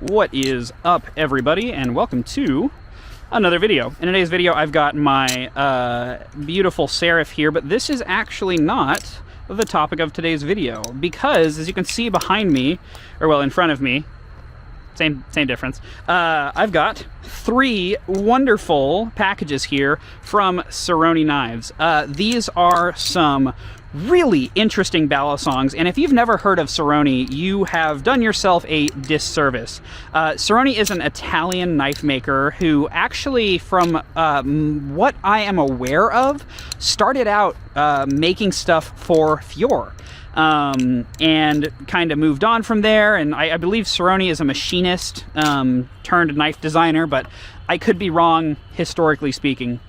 What is up, everybody, and welcome to another video. In today's video, I've got my beautiful serif here, but this is actually not the topic of today's video, because as you can see behind me, or well, in front of me, same difference, I've got three wonderful packages here from Ceroni knives. These are some really interesting Balisongs, and if you've never heard of Ceroni, you have done yourself a disservice. Ceroni is an Italian knife maker who actually, from what I am aware of, started out making stuff for Fior. And kind of moved on from there, and I believe Ceroni is a machinist turned knife designer, but I could be wrong historically speaking.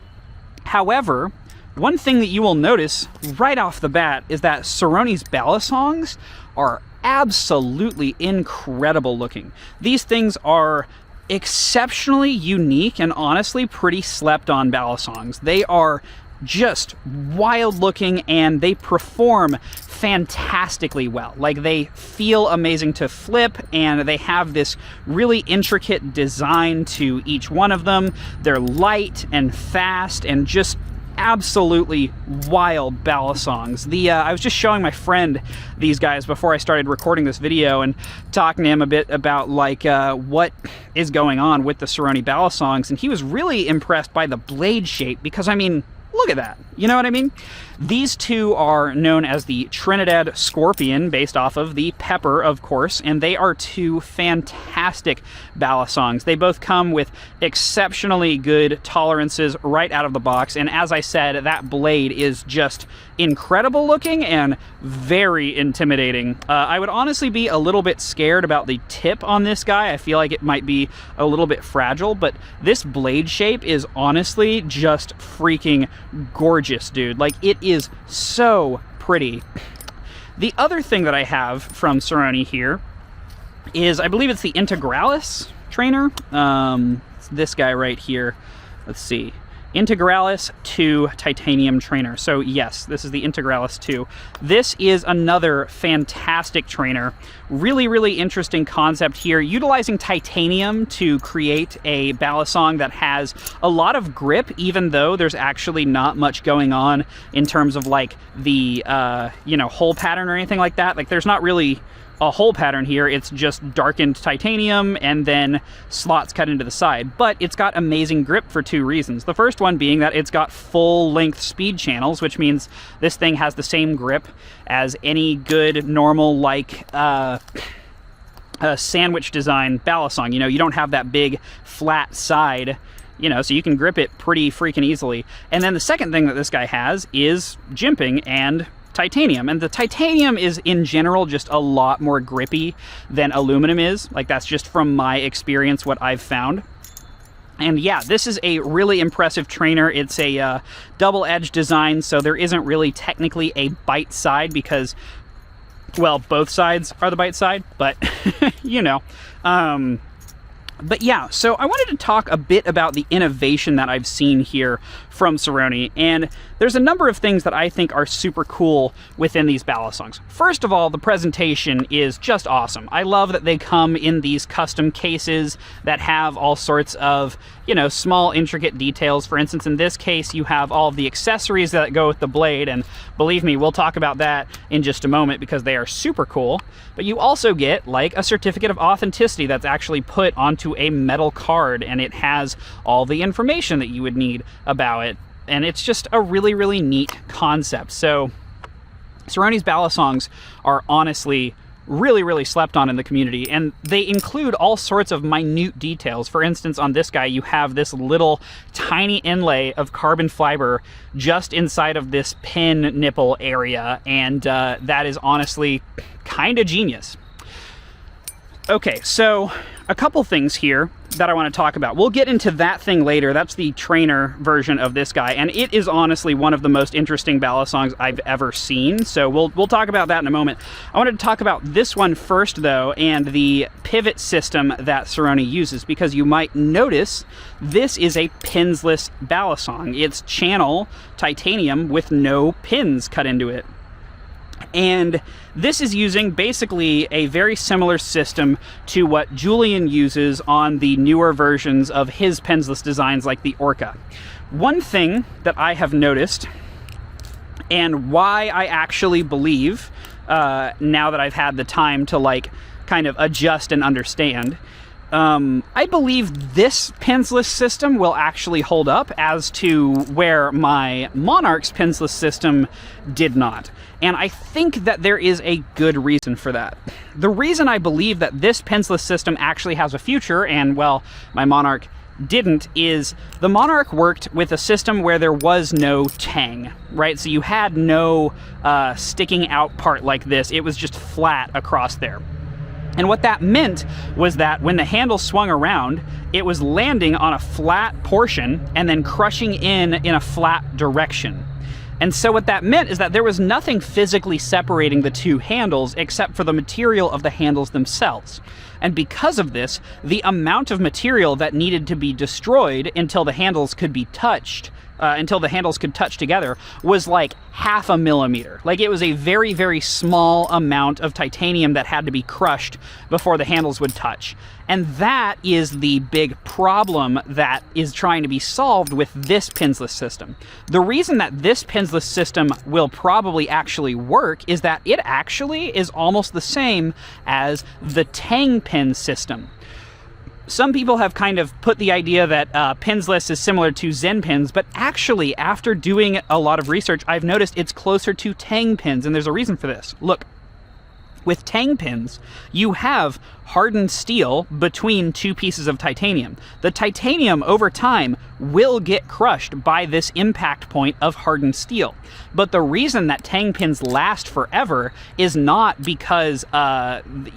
However, one thing that you will notice right off the bat is that Ceroni's Balisongs are absolutely incredible looking. These things are exceptionally unique and honestly pretty slept on Balisongs. They are just wild looking and they perform fantastically well. Like, they feel amazing to flip, and they have this really intricate design to each one of them. They're light and fast and just absolutely wild Balisongs. I was just showing my friend these guys before I started recording this video and talking to him a bit about like what is going on with the Ceroni Balisongs, and he was really impressed by the blade shape, because I mean, look at that. You know what I mean? These two are known as the Trinidad Scorpion, based off of the pepper, of course, and they are two fantastic Balisongs. They both come with exceptionally good tolerances right out of the box, and as I said, that blade is just incredible looking and very intimidating. I would honestly be a little bit scared about the tip on this guy. I feel like it might be a little bit fragile, but this blade shape is honestly just freaking gorgeous, dude. Like, it is so pretty. The other thing that I have from Ceroni here is, I believe it's the integralis trainer. It's this guy right here. Let's see. Integralis 2 titanium trainer. So yes, this is the Integralis 2. This is another fantastic trainer. Really interesting concept here, utilizing titanium to create a Balisong that has a lot of grip, even though there's actually not much going on in terms of like the hole pattern or anything like that. Like, there's not really a hole pattern here. It's just darkened titanium and then slots cut into the side, but it's got amazing grip for two reasons. The first one being that it's got full length speed channels, which means this thing has the same grip as any good normal like sandwich design Balisong. You know, you don't have that big flat side, you know, so you can grip it pretty freaking easily. And then the second thing that this guy has is jimping and titanium, and the titanium is in general just a lot more grippy than aluminum is. Like, that's just from my experience what I've found. And yeah, this is a really impressive trainer. It's a double-edged design, so there isn't really technically a bite side because, well, both sides are the bite side, but you know. But yeah, so I wanted to talk a bit about the innovation that I've seen here from Ceroni, and there's a number of things that I think are super cool within these Balisongs. First of all, the presentation is just awesome. I love that they come in these custom cases that have all sorts of, you know, small intricate details. For instance, in this case, you have all of the accessories that go with the blade, and believe me, we'll talk about that in just a moment because they are super cool. But you also get like a certificate of authenticity that's actually put onto a metal card, and it has all the information that you would need about it. And it's just a really neat concept. So Ceroni's Balisongs are honestly really slept on in the community, and they include all sorts of minute details. For instance, on this guy, you have this little tiny inlay of carbon fiber just inside of this pin nipple area, and that is honestly kind of genius. Okay, so a couple things here that I want to talk about. We'll get into that thing later. That's the trainer version of this guy, and it is honestly one of the most interesting Balisongs I've ever seen, so we'll talk about that in a moment. I wanted to talk about this one first, though, and the pivot system that Ceroni uses, because you might notice this is a pinsless Balisong. It's channel titanium with no pins cut into it. And this is using basically a very similar system to what Julian uses on the newer versions of his Pinsless designs like the Orca. One thing that I have noticed, and why I actually believe, now that I've had the time to like kind of adjust and understand, I believe this Pinsless system will actually hold up as to where my Monarch's Pinsless system did not. And I think that there is a good reason for that. The reason I believe that this Pinsless system actually has a future, and well, my Monarch didn't, is the Monarch worked with a system where there was no tang, right? So you had no sticking out part like this. It was just flat across there. And what that meant was that when the handle swung around, it was landing on a flat portion and then crushing in a flat direction. And so what that meant is that there was nothing physically separating the two handles except for the material of the handles themselves. And because of this, the amount of material that needed to be destroyed until the handles could be touched, until the handles could touch together, was like 0.5 millimeter. Like, it was a very, very small amount of titanium that had to be crushed before the handles would touch. And that is the big problem that is trying to be solved with this Pinsless system. The reason that this Pinsless system will probably actually work is that it actually is almost the same as the tang pin system. Some people have kind of put the idea that Pinsless is similar to Zen pins, but actually, after doing a lot of research, I've noticed it's closer to tang pins, and there's a reason for this. Look, with tang pins, you have hardened steel between two pieces of titanium. The titanium, over time, will get crushed by this impact point of hardened steel. But the reason that tang pins last forever is not because,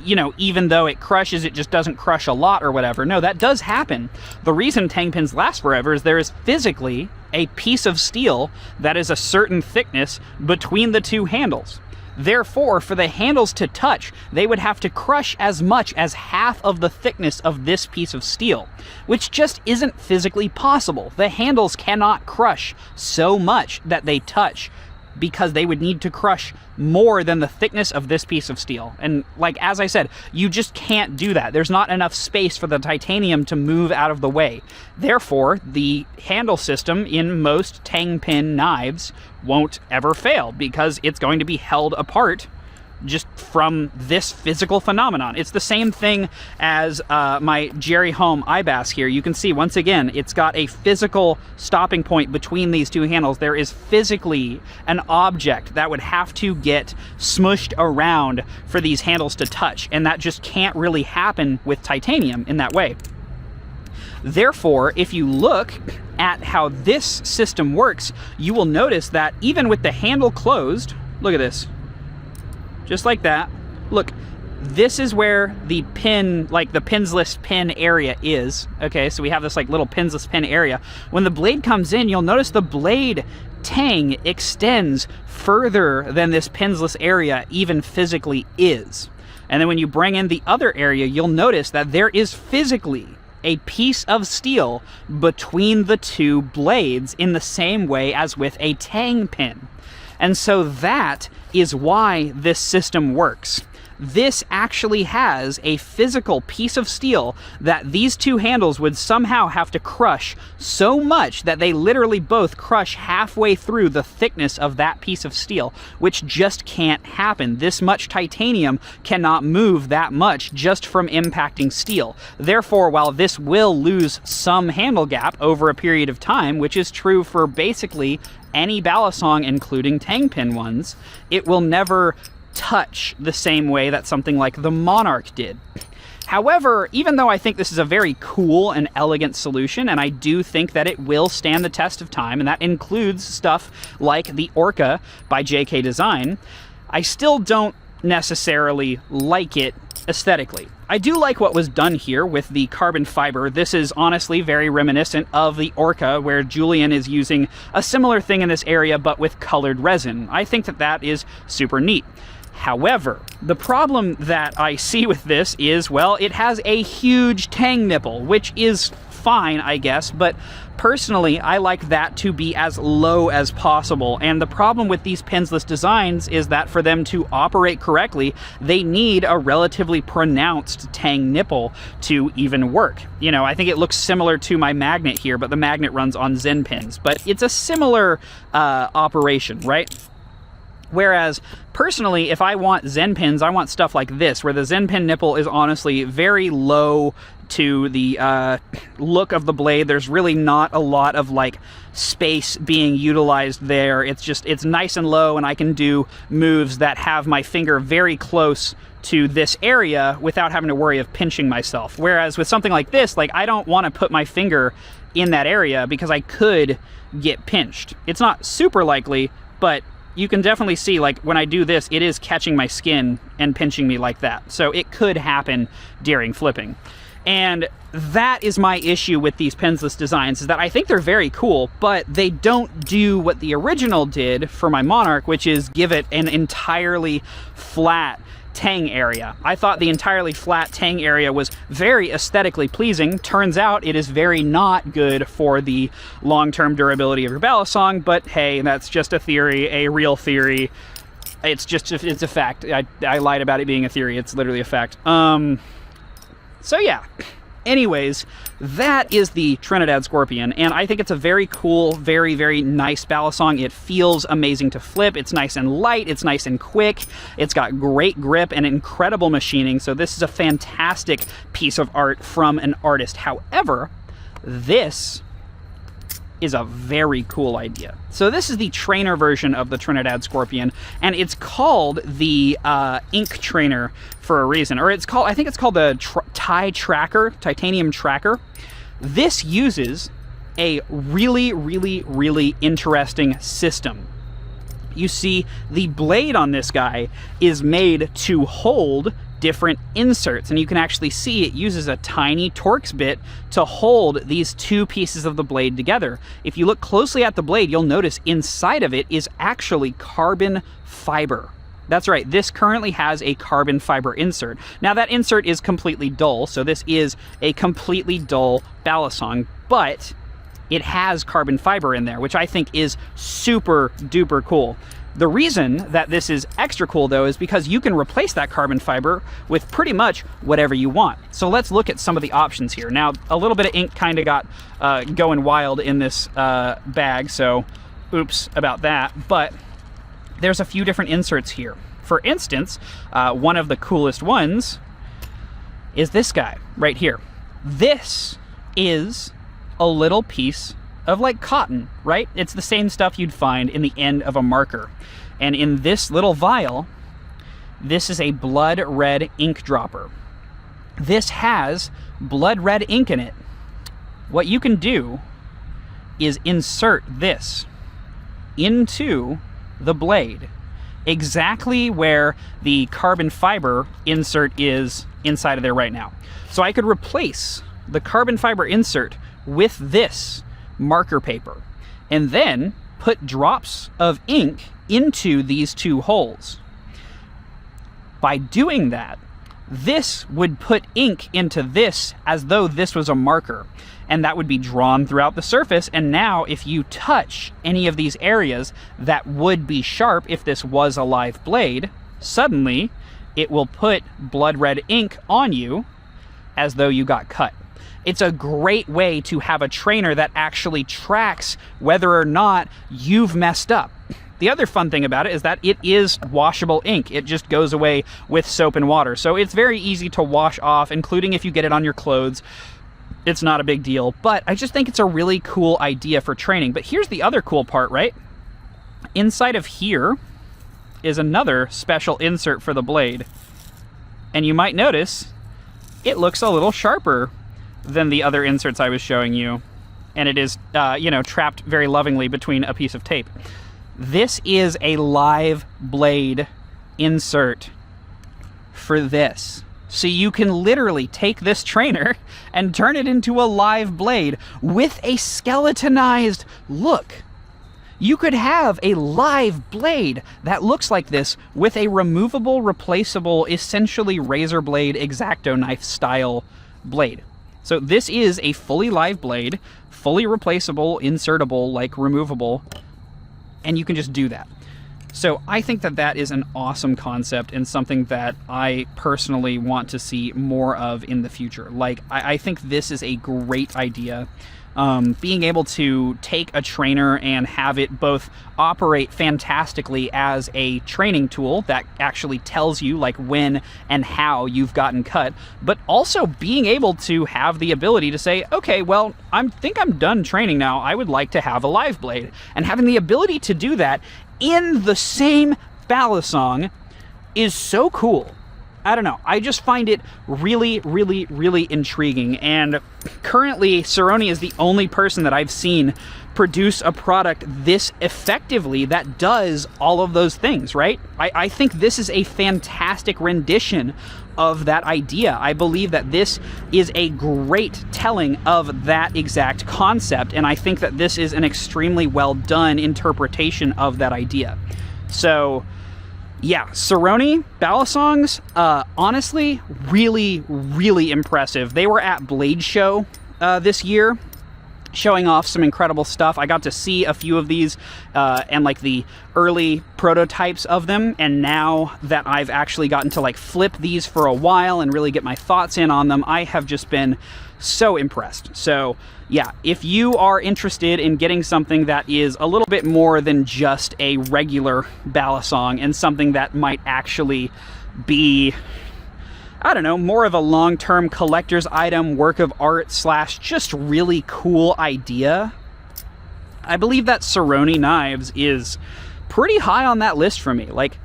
you know, even though it crushes, it just doesn't crush a lot or whatever. No, that does happen. The reason tang pins last forever is there is physically a piece of steel that is a certain thickness between the two handles. Therefore, for the handles to touch, they would have to crush as much as half of the thickness of this piece of steel, which just isn't physically possible. The handles cannot crush so much that they touch, because they would need to crush more than the thickness of this piece of steel. And like, as I said, you just can't do that. There's not enough space for the titanium to move out of the way. Therefore, the handle system in most tang pin knives won't ever fail, because it's going to be held apart just from this physical phenomenon. It's the same thing as my Jerry Home eyebass here. You can see, once again, it's got a physical stopping point between these two handles. There is physically an object that would have to get smushed around for these handles to touch, and that just can't really happen with titanium in that way. Therefore, if you look at how this system works, you will notice that even with the handle closed, look at this, just like that. Look, this is where the pin, like the Pinsless pin area is. Okay, so we have this like little Pinsless pin area. When the blade comes in, you'll notice the blade tang extends further than this Pinsless area even physically is. And then when you bring in the other area, you'll notice that there is physically a piece of steel between the two blades in the same way as with a tang pin. And so that is why this system works. This actually has a physical piece of steel that these two handles would somehow have to crush so much that they literally both crush halfway through the thickness of that piece of steel, which just can't happen. This much titanium cannot move that much just from impacting steel. Therefore, while this will lose some handle gap over a period of time, which is true for basically any balisong, including tang pin ones, it will never touch the same way that something like the Monarch did. However, even though I think this is a very cool and elegant solution, and I do think that it will stand the test of time, and that includes stuff like the Orca by JK Design, I still don't necessarily like it aesthetically. I do like what was done here with the carbon fiber. This is honestly very reminiscent of the Orca, where Julian is using a similar thing in this area, but with colored resin. I think that that is super neat. However, the problem that I see with this is, well, it has a huge tang nipple, which is fine, I guess, but Personally, I like that to be as low as possible, and the problem with these pinsless designs is that for them to operate correctly, they need a relatively pronounced tang nipple to even work. You know, I think it looks similar to my magnet here, but the magnet runs on Zen pins, but it's a similar operation, right? Whereas, personally, if I want Zen pins, I want stuff like this, where the Zen pin nipple is honestly very low to the look of the blade. There's really not a lot of like space being utilized there. It's nice and low, and I can do moves that have my finger very close to this area without having to worry of pinching myself. Whereas with something like this, like, I don't want to put my finger in that area because I could get pinched. It's not super likely, but you can definitely see, like, when I do this, it is catching my skin and pinching me like that. So it could happen during flipping. And that is my issue with these pinsless designs, is that I think they're very cool, but they don't do what the original did for my Monarch, which is give it an entirely flat tang area. I thought the entirely flat tang area was very aesthetically pleasing. Turns out it is very not good for the long-term durability of your Balisong, but hey, that's just a theory, a real theory. It's a fact. I lied about it being a theory. It's literally a fact. So yeah, anyways, that is the Trinidad Scorpion, and I think it's a very cool, very, very nice Balisong. It feels amazing to flip. It's nice and light. It's nice and quick. It's got great grip and incredible machining, so this is a fantastic piece of art from an artist. However, this is a very cool idea. So this is the trainer version of the Trinidad Scorpion, and it's called the ink trainer for a reason, or it's called, I think it's called the titanium tracker. This uses a really, really, really interesting system. You see, the blade on this guy is made to hold different inserts, and you can actually see it uses a tiny Torx bit to hold these two pieces of the blade together. If you look closely at the blade, you'll notice inside of it is actually carbon fiber. That's right, this currently has a carbon fiber insert. Now that insert is completely dull, so this is a completely dull Balisong, but it has carbon fiber in there, which I think is super duper cool. The reason that this is extra cool, though, is because you can replace that carbon fiber with pretty much whatever you want. So let's look at some of the options here. Now, a little bit of ink kind of got going wild in this bag, so oops about that. But there's a few different inserts here. For instance, one of the coolest ones is this guy right here. This is a little piece of like cotton, right? It's the same stuff you'd find in the end of a marker. And in this little vial, this is a blood red ink dropper. This has blood red ink in it. What you can do is insert this into the blade, exactly where the carbon fiber insert is inside of there right now. So I could replace the carbon fiber insert with this marker paper, and then put drops of ink into these two holes. By doing that, this would put ink into this as though this was a marker, and that would be drawn throughout the surface, and now if you touch any of these areas that would be sharp if this was a live blade, suddenly it will put blood red ink on you as though you got cut. It's a great way to have a trainer that actually tracks whether or not you've messed up. The other fun thing about it is that it is washable ink. It just goes away with soap and water. So it's very easy to wash off, including if you get it on your clothes. It's not a big deal, but I just think it's a really cool idea for training. But here's the other cool part, right? Inside of here is another special insert for the blade. And you might notice it looks a little sharper than the other inserts I was showing you, and it is, trapped very lovingly between a piece of tape. This is a live blade insert for this. So you can literally take this trainer and turn it into a live blade with a skeletonized look. You could have a live blade that looks like this with a removable, replaceable, essentially razor blade X-Acto knife style blade. So this is a fully live blade, fully replaceable, insertable, like removable, and you can just do that. So I think that that is an awesome concept and something that I personally want to see more of in the future. Like, I think this is a great idea. Being able to take a trainer and have it both operate fantastically as a training tool that actually tells you like when and how you've gotten cut, but also being able to have the ability to say, okay, well, I think I'm done training now. I would like to have a live blade. And having the ability to do that in the same Balisong is so cool. I don't know. I just find it really, really, really intriguing. And currently, Ceroni is the only person that I've seen produce a product this effectively that does all of those things, right? I think this is a fantastic rendition of that idea. I believe that this is a great telling of that exact concept, and I think that this is an extremely well done interpretation of that idea. So yeah, Ceroni Balisongs, honestly, really, really impressive. They were at Blade Show this year, showing off some incredible stuff. I got to see a few of these and like the early prototypes of them, and now that I've actually gotten to like flip these for a while and really get my thoughts in on them, I have just been so impressed. So yeah, if you are interested in getting something that is a little bit more than just a regular Balisong and something that might actually be, I don't know, more of a long-term collector's item, work of art slash just really cool idea, I believe that Ceroni knives is pretty high on that list for me. Like,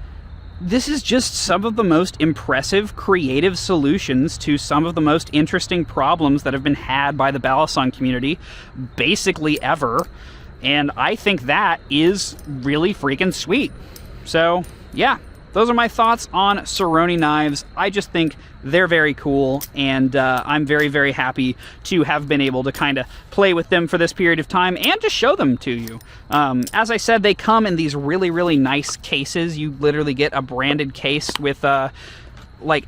this is just some of the most impressive creative solutions to some of the most interesting problems that have been had by the Balisong community basically ever, and I think that is really freaking sweet. So yeah, those are my thoughts on Ceroni knives. I just think they're very cool, and I'm very, very happy to have been able to kind of play with them for this period of time and to show them to you. As I said, they come in these really, really nice cases. You literally get a branded case with, like,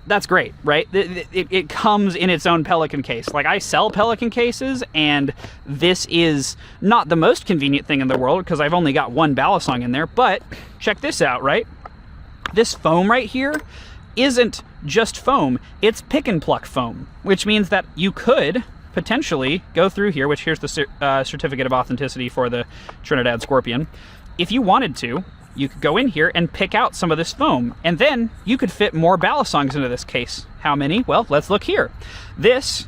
that's great, right? It comes in its own Pelican case. Like, I sell Pelican cases, and this is not the most convenient thing in the world because I've only got one Balisong in there, but check this out, right? This foam right here isn't just foam, it's pick and pluck foam, which means that you could potentially go through here, which here's the certificate of authenticity for the Trinidad Scorpion. If you wanted to, you could go in here and pick out some of this foam, and then you could fit more Balisongs into this case. How many? Well, let's look here. This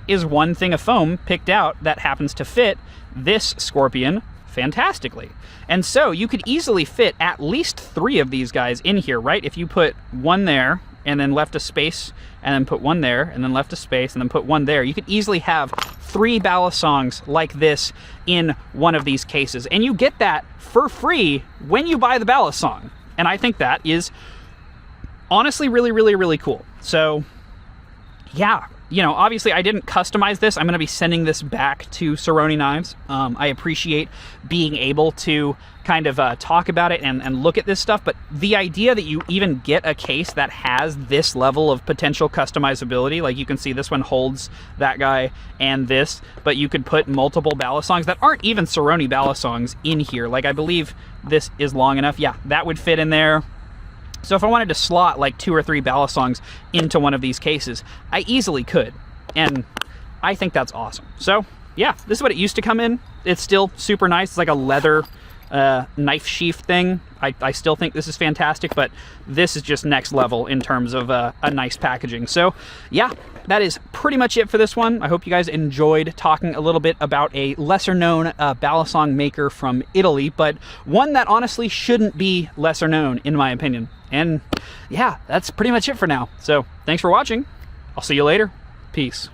is one thing of foam picked out that happens to fit this Scorpion fantastically. And so you could easily fit at least 3 of these guys in here, right? If you put one there and then left a space and then put one there and then left a space and then put one there, you could easily have 3 Balisongs like this in one of these cases. And you get that for free when you buy the Balisong. And I think that is honestly really, really, really cool. So yeah, you know, obviously I didn't customize this. I'm going to be sending this back to Ceroni Knives. I appreciate being able to kind of talk about it and look at this stuff, but the idea that you even get a case that has this level of potential customizability, like you can see this one holds that guy and this, but you could put multiple Balisongs that aren't even Ceroni Balisongs in here. Like, I believe this is long enough. Yeah, that would fit in there. So if I wanted to slot like 2 or 3 Balisongs into one of these cases, I easily could. And I think that's awesome. So yeah, this is what it used to come in. It's still super nice. It's like a leather knife sheath thing. I still think this is fantastic, but this is just next level in terms of a nice packaging. So yeah, that is pretty much it for this one. I hope you guys enjoyed talking a little bit about a lesser known Balisong maker from Italy, but one that honestly shouldn't be lesser known in my opinion. And yeah, that's pretty much it for now. So thanks for watching. I'll see you later. Peace.